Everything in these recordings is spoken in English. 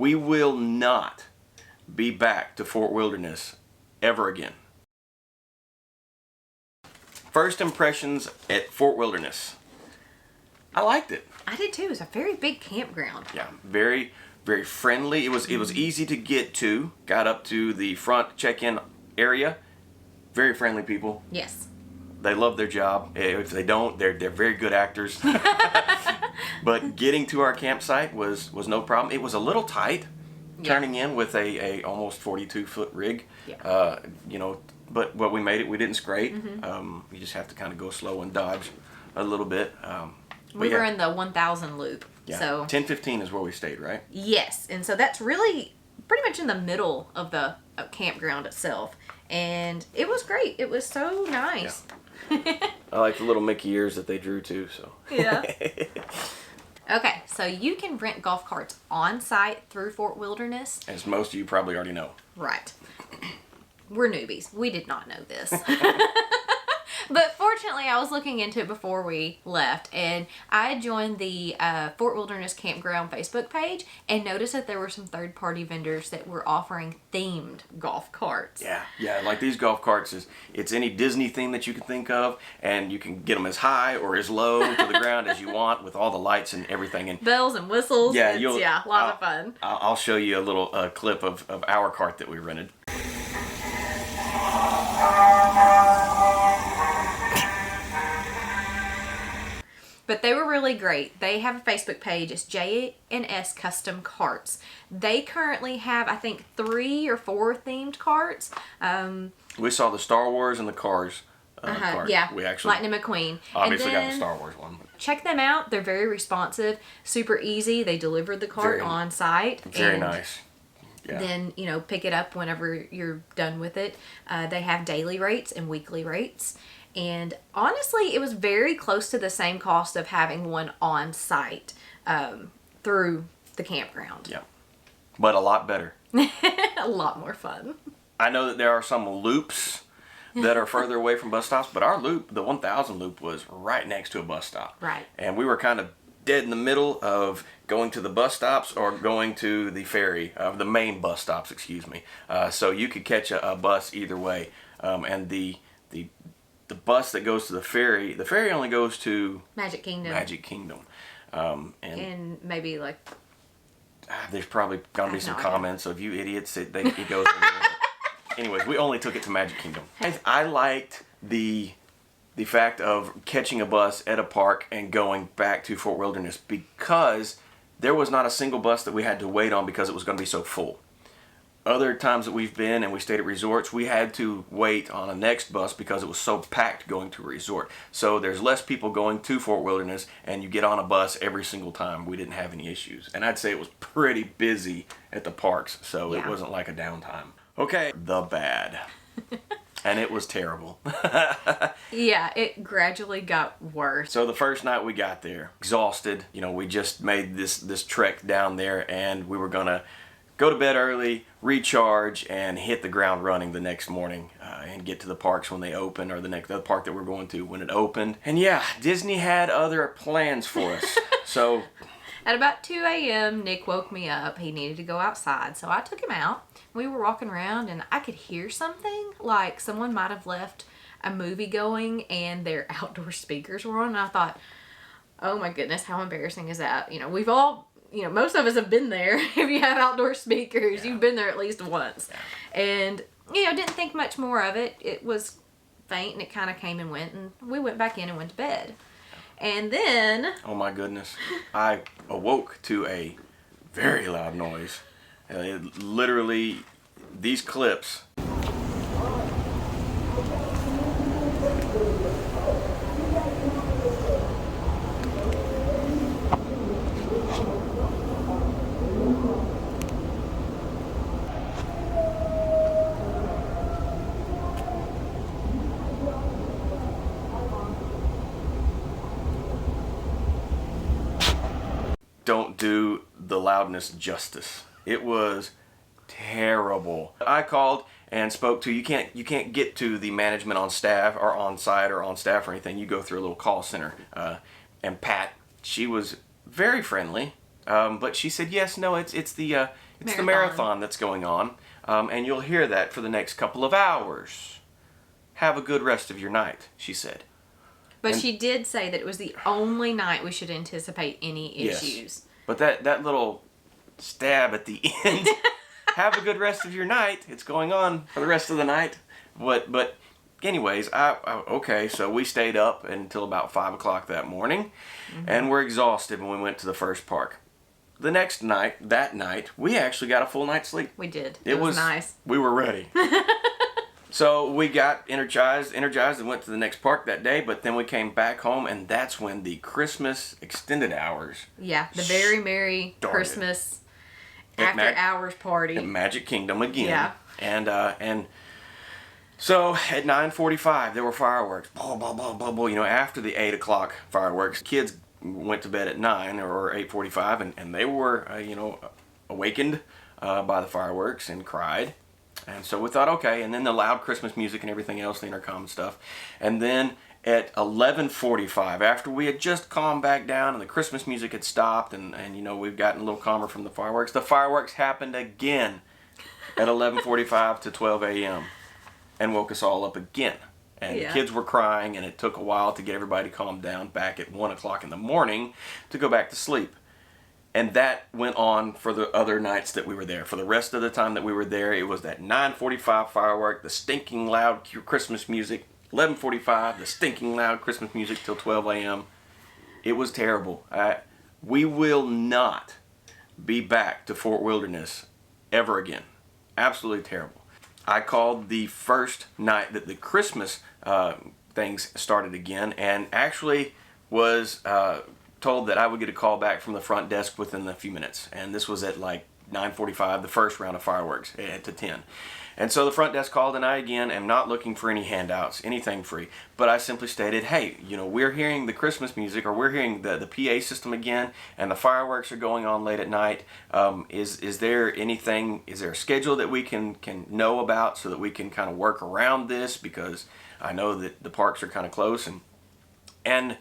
We will not be back to Fort Wilderness ever again. First impressions at Fort Wilderness. I liked it. I did too. It's a very big campground. Yeah, very, very friendly. It was easy to get to. Got up to the front check-in area. Very friendly people. Yes. They love their job. If they don't, they're very good actors. But getting to our campsite was no problem. It was a little tight, turning in with a almost 42-foot rig. Yeah. But we made it. We didn't scrape. You just have to kind of go slow and dodge a little bit. We were in the 1000 loop. Yeah. So 1015 is where we stayed, right? Yes, and so that's really pretty much in the middle of the campground itself, and it was great. It was so nice. Yeah. I like the little Mickey ears that they drew too. So yeah. Okay, so you can rent golf carts on site through Fort Wilderness. As most of you probably already know. Right. We're newbies. We did not know this. But fortunately, I was looking into it before we left, and I joined the Fort Wilderness Campground Facebook page and noticed that there were some third-party vendors that were offering themed golf carts. Yeah, like these golf carts, it's any Disney theme that you can think of, and you can get them as high or as low to the ground as you want with all the lights and everything. And bells and whistles. Yeah, a lot of fun. I'll show you a little clip of our cart that we rented. But they were really great. They have a Facebook page. It's J&S Custom Carts. They currently have, I think, 3 or 4 themed carts. We saw the Star Wars and the Cars cart. Yeah, we actually Lightning McQueen. Obviously got the Star Wars one. Check them out. They're very responsive, super easy. They delivered the cart on site. Very nice. Yeah. Then, pick it up whenever you're done with it. They have daily rates and weekly rates. And honestly, it was very close to the same cost of having one on site through the campground. Yeah. But a lot better. A lot more fun. I know that there are some loops that are further away from bus stops, but our loop, the 1000 loop, was right next to a bus stop. Right. And we were kind of dead in the middle of going to the bus stops or going to the ferry, the main bus stops, excuse me. So you could catch a bus either way. And the bus that goes to the ferry only goes to Magic Kingdom. And maybe like... there's probably going to be some comments of you idiots. It goes over there. Anyways, we only took it to Magic Kingdom. I liked the fact of catching a bus at a park and going back to Fort Wilderness because there was not a single bus that we had to wait on because it was going to be so full. Other times that we've been and we stayed at resorts, we had to wait on a next bus because it was so packed going to a resort. So there's less people going to Fort Wilderness and you get on a bus every single time. We didn't have any issues. And I'd say it was pretty busy at the parks, so it wasn't like a downtime. Okay, the bad. And it was terrible. Yeah, it gradually got worse. So the first night we got there, exhausted. We just made this trek down there and we were gonna go to bed early, recharge, and hit the ground running the next morning and get to the parks when they open, or the other park that we're going to when it opened. And yeah, Disney had other plans for us. So at about 2 a.m., Nick woke me up. He needed to go outside, so I took him out. We were walking around, and I could hear something, like someone might have left a movie going, and their outdoor speakers were on, and I thought, oh my goodness, how embarrassing is that? We've all... most of us have been there. If you have outdoor speakers, you've been there at least once. Yeah. And, didn't think much more of it. It was faint and it kind of came and went, and we went back in and went to bed. And then... oh my goodness. I awoke to a very loud noise. Literally, these clips... don't do the loudness justice. It was terrible. I called and spoke to, you can't get to the management on staff or on site or on staff or anything. You go through a little call center. And Pat, she was very friendly, But she said, yes, no, it's the marathon that's going on, and you'll hear that for the next couple of hours. Have a good rest of your night, she said. But she did say that it was the only night we should anticipate any issues. Yes. But that little stab at the end, have a good rest of your night. It's going on for the rest of the night. But anyways, okay, so we stayed up until about 5 o'clock that morning, and we're exhausted when we went to the first park. The next night, we actually got a full night's sleep. We did. It was nice. We were ready. So we got energized and went to the next park that day, but then we came back home, and that's when the Christmas extended hours. Yeah, the very merry Christmas after hours party. At Magic Kingdom again. Yeah. And so at 9:45 there were fireworks. Blah, blah, blah, blah, blah. After the 8 o'clock fireworks, kids went to bed at 9 or 8:45, and they were, awakened by the fireworks and cried. And so we thought, okay, and then the loud Christmas music and everything else, the intercom and stuff. And then at 11:45, after we had just calmed back down and the Christmas music had stopped and we've gotten a little calmer from the fireworks happened again at 11:45 to 12 a.m. and woke us all up again. And the kids were crying, and it took a while to get everybody calmed down back at 1 o'clock in the morning to go back to sleep. And that went on for the other nights that we were there. For the rest of the time that we were there, it was that 9:45 firework, the stinking loud Christmas music, 11:45, the stinking loud Christmas music till 12 a.m. It was terrible. We will not be back to Fort Wilderness ever again. Absolutely terrible. I called the first night that the Christmas things started again, and actually was told that I would get a call back from the front desk within a few minutes. And this was at like 9:45, the first round of fireworks, to 10. And so the front desk called, and I again am not looking for any handouts, anything free. But I simply stated, hey, we're hearing the Christmas music, or we're hearing the PA system again, and the fireworks are going on late at night. Is there a schedule that we can know about so that we can kind of work around this? Because I know that the parks are kind of close. And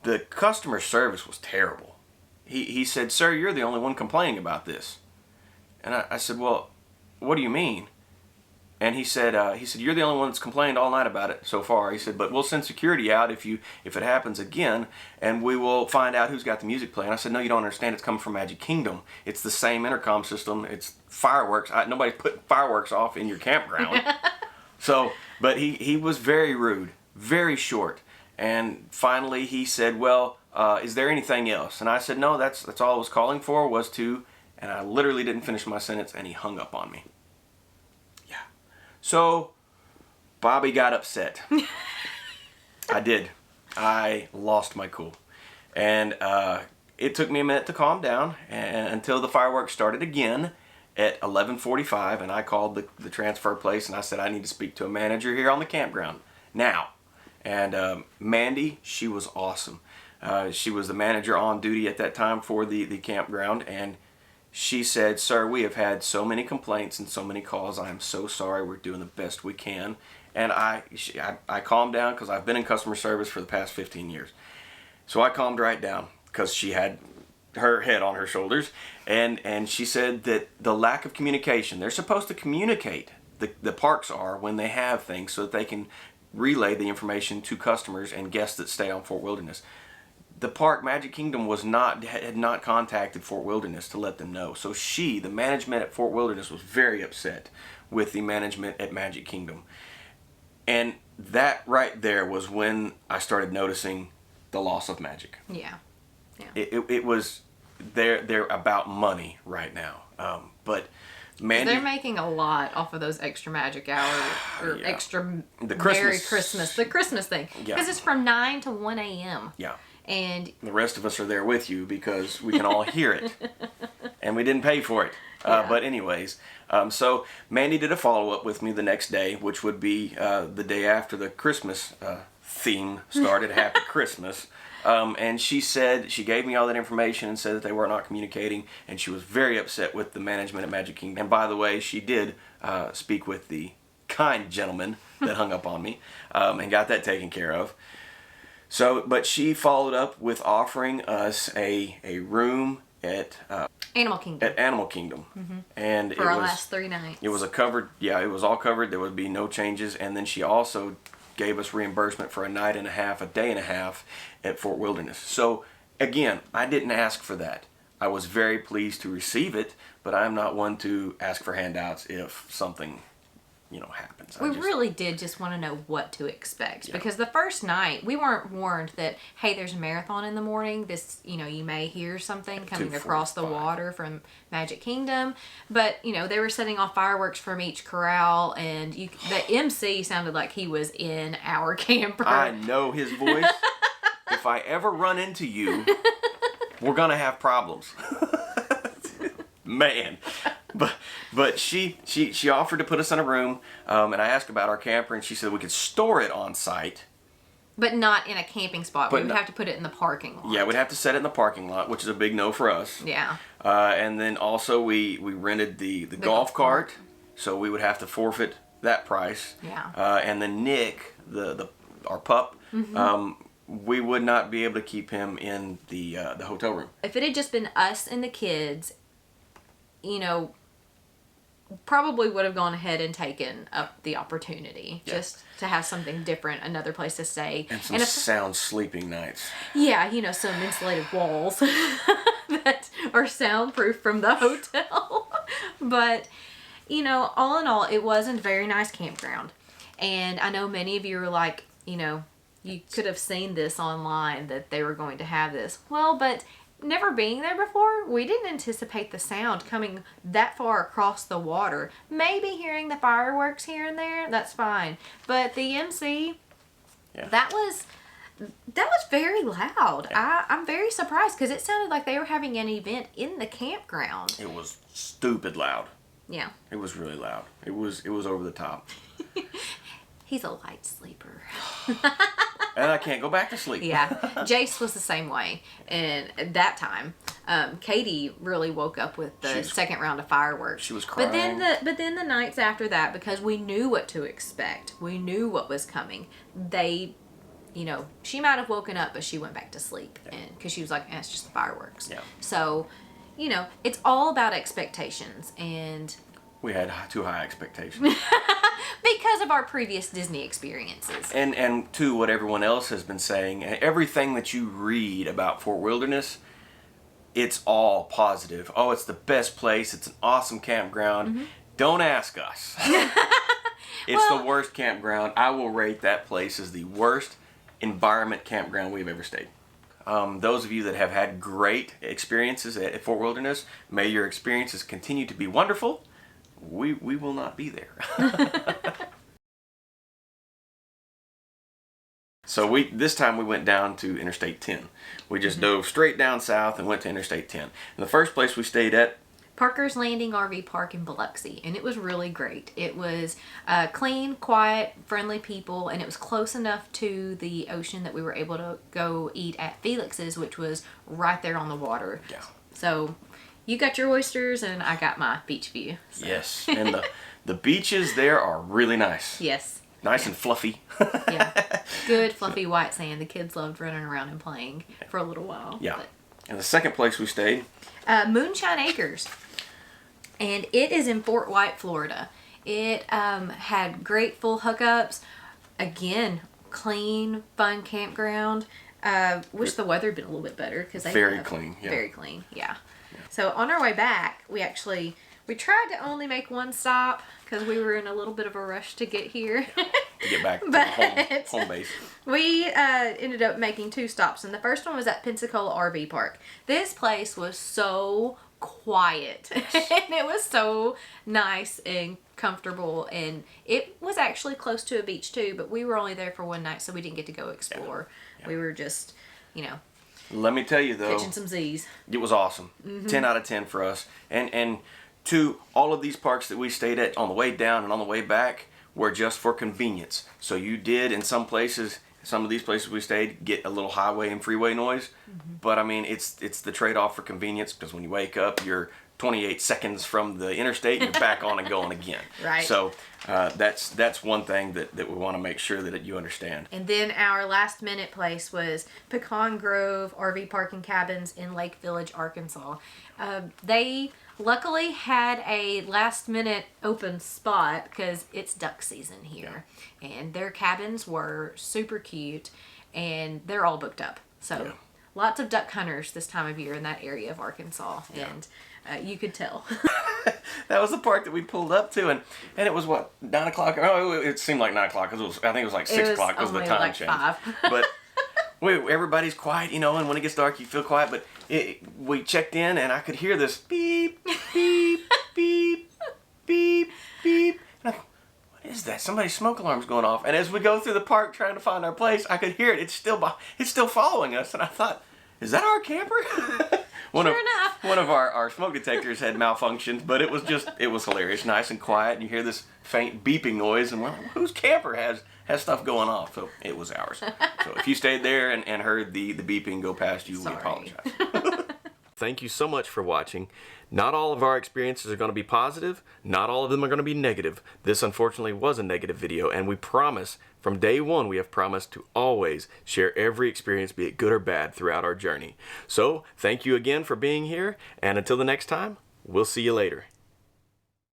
the customer service was terrible. He said, sir, you're the only one complaining about this. And I said, well, what do you mean? And he said, you're the only one that's complained all night about it so far. He said, but we'll send security out if it happens again, and we will find out who's got the music playing. I said, no, you don't understand. It's coming from Magic Kingdom. It's the same intercom system. It's fireworks. Nobody's putting fireworks off in your campground. But he was very rude, very short. And finally he said, well, is there anything else? And I said, no, that's all I was calling for was to, and I literally didn't finish my sentence, and he hung up on me. Yeah. So Bobby got upset. I did. I lost my cool. And it took me a minute to calm down until the fireworks started again at 11:45, and I called the transfer place, and I said, I need to speak to a manager here on the campground now. And Mandy, she was awesome. She was the manager on duty at that time for the campground, and she said, sir, we have had so many complaints and so many calls. I am so sorry. We're doing the best we can. And I calmed down because I've been in customer service for the past 15 years. So I calmed right down because she had her head on her shoulders. And she said that the lack of communication, they're supposed to communicate, the parks are, when they have things so that they can relay the information to customers and guests that stay on Fort Wilderness. The park, Magic Kingdom, had not contacted Fort Wilderness to let them know. So the management at Fort Wilderness, was very upset with the management at Magic Kingdom. And that right there was when I started noticing the loss of magic. Yeah. It was, they're about money right now. But Mandy, they're making a lot off of those extra magic hours or extra Merry Christmas, the Christmas thing, because it's from 9 to 1 a.m. Yeah. And the rest of us are there with you because we can all hear it, and we didn't pay for it. But anyways, so Mandy did a follow-up with me the next day, which would be the day after the Christmas theme started, Happy Christmas. And she gave me all that information and said that they were not communicating, and she was very upset with the management at Magic Kingdom. And by the way, she did speak with the kind gentleman that hung up on me and got that taken care of. So, but she followed up with offering us a room at Animal Kingdom. At Animal Kingdom, and For our last 3 nights. It was a covered. Yeah, it was all covered. There would be no changes, and then she also gave us reimbursement for a night and a half, a day and a half at Fort Wilderness. So again, I didn't ask for that. I was very pleased to receive it, but I'm not one to ask for handouts if something, happens. We really did just want to know what to expect, because the first night we weren't warned that, hey, there's a marathon in the morning. This, you may hear something coming across the water from Magic Kingdom, but they were setting off fireworks from each corral, and the MC sounded like he was in our camper. I know his voice. If I ever run into you, we're gonna have problems. Man. But she offered to put us in a room, and I asked about our camper, and she said we could store it on site. But not in a camping spot. We would have to put it in the parking lot. Yeah, we'd have to set it in the parking lot, which is a big no for us. Yeah. And then also we rented the golf cart, so we would have to forfeit that price. Yeah. And then Nick, our pup, we would not be able to keep him in the hotel room. If it had just been us and the kids, probably would have gone ahead and taken up the opportunity just to have something different, another place to stay. And some sound sleeping nights. Yeah, some insulated walls that are soundproof from the hotel. But, all in all, it wasn't a very nice campground. And I know many of you are like, you could have seen this online that they were going to have this. Well, but never being there before, we didn't anticipate the sound coming that far across the water. Maybe hearing the fireworks here and there, that's fine. But the MC, that was very loud. Yeah. I'm very surprised, because it sounded like they were having an event in the campground. It was stupid loud. Yeah. It was really loud. It was over the top. He's a light sleeper. And I can't go back to sleep. Yeah. Jace was the same way. And at that time, Katie really woke up with the second round of fireworks. She was crying. But then the nights after that, because we knew what to expect, we knew what was coming, she might have woken up, but she went back to sleep. And because she was like, it's just the fireworks. Yeah. So, it's all about expectations. And we had too high expectations. Because of our previous Disney experiences. And to what everyone else has been saying, everything that you read about Fort Wilderness, it's all positive. Oh, it's the best place. It's an awesome campground. Mm-hmm. Don't ask us. It's the worst campground. I will rate that place as the worst environment campground we've ever stayed. Those of you that have had great experiences at Fort Wilderness, may your experiences continue to be wonderful. We will not be there. So this time we went down to Interstate 10. We just dove straight down south and went to Interstate 10. And the first place we stayed at, Parker's Landing RV Park in Biloxi, and it was really great. It was clean, quiet, friendly people, and it was close enough to the ocean that we were able to go eat at Felix's, which was right there on the water. Yeah. So you got your oysters, and I got my beach view. So. Yes, and the beaches there are really nice. Yes. Nice and fluffy. Yeah. Good, fluffy white sand. The kids loved running around and playing for a little while. Yeah. And the second place we stayed? Moonshine Acres. And it is in Fort White, Florida. It had great full hookups. Again, clean, fun campground. Wish the weather had been a little bit better, because very clean. Yeah. Very clean. Yeah. So on our way back, we tried to only make one stop because we were in a little bit of a rush to get here. To get back to the home base. We ended up making 2 stops, and the first one was at Pensacola Rv Park. This place was so quiet, and it was so nice and comfortable, and it was actually close to a beach too, but we were only there for one night, so we didn't get to go explore. Yeah. We were just, let me tell you though, catching some Z's. It was awesome. 10 out of 10 for us. And to all of these parks that we stayed at on the way down and on the way back were just for convenience. So you did, in some places, some of these places we stayed, get a little highway and freeway noise. But I mean, it's the trade-off for convenience, because when you wake up, you're 28 seconds from the interstate, and you're back on and going again. Right. So that's one thing that we want to make sure that you understand. And then our last minute place was Pecan Grove RV Park and Cabins in Lake Village, Arkansas. They luckily had a last minute open spot because it's duck season here. Yeah. And their cabins were super cute and they're all booked up. So yeah. Lots of duck hunters this time of year in that area of Arkansas. Yeah. And you could tell. That was the park that we pulled up to, and it was what, 9 o'clock? Oh, it seemed like 9 o'clock because I think it was like 6 o'clock was the time like change. 5. But everybody's quiet, and when it gets dark, you feel quiet. But we checked in, and I could hear this beep, beep, beep, beep, beep. And I thought, what is that? Somebody's smoke alarm's going off. And as we go through the park trying to find our place, I could hear it. It's still following us, and I thought, is that our camper? One of our smoke detectors had malfunctioned, but it was hilarious, nice and quiet, and you hear this faint beeping noise, and we're like, whose camper has stuff going off? So it was ours. So if you stayed there and heard the beeping go past you, we apologize. Thank you so much for watching. Not all of our experiences are going to be positive. Not all of them are going to be negative. This unfortunately was a negative video, and we promise, from day one, we have promised to always share every experience, be it good or bad, throughout our journey. So, thank you again for being here, and until the next time, we'll see you later.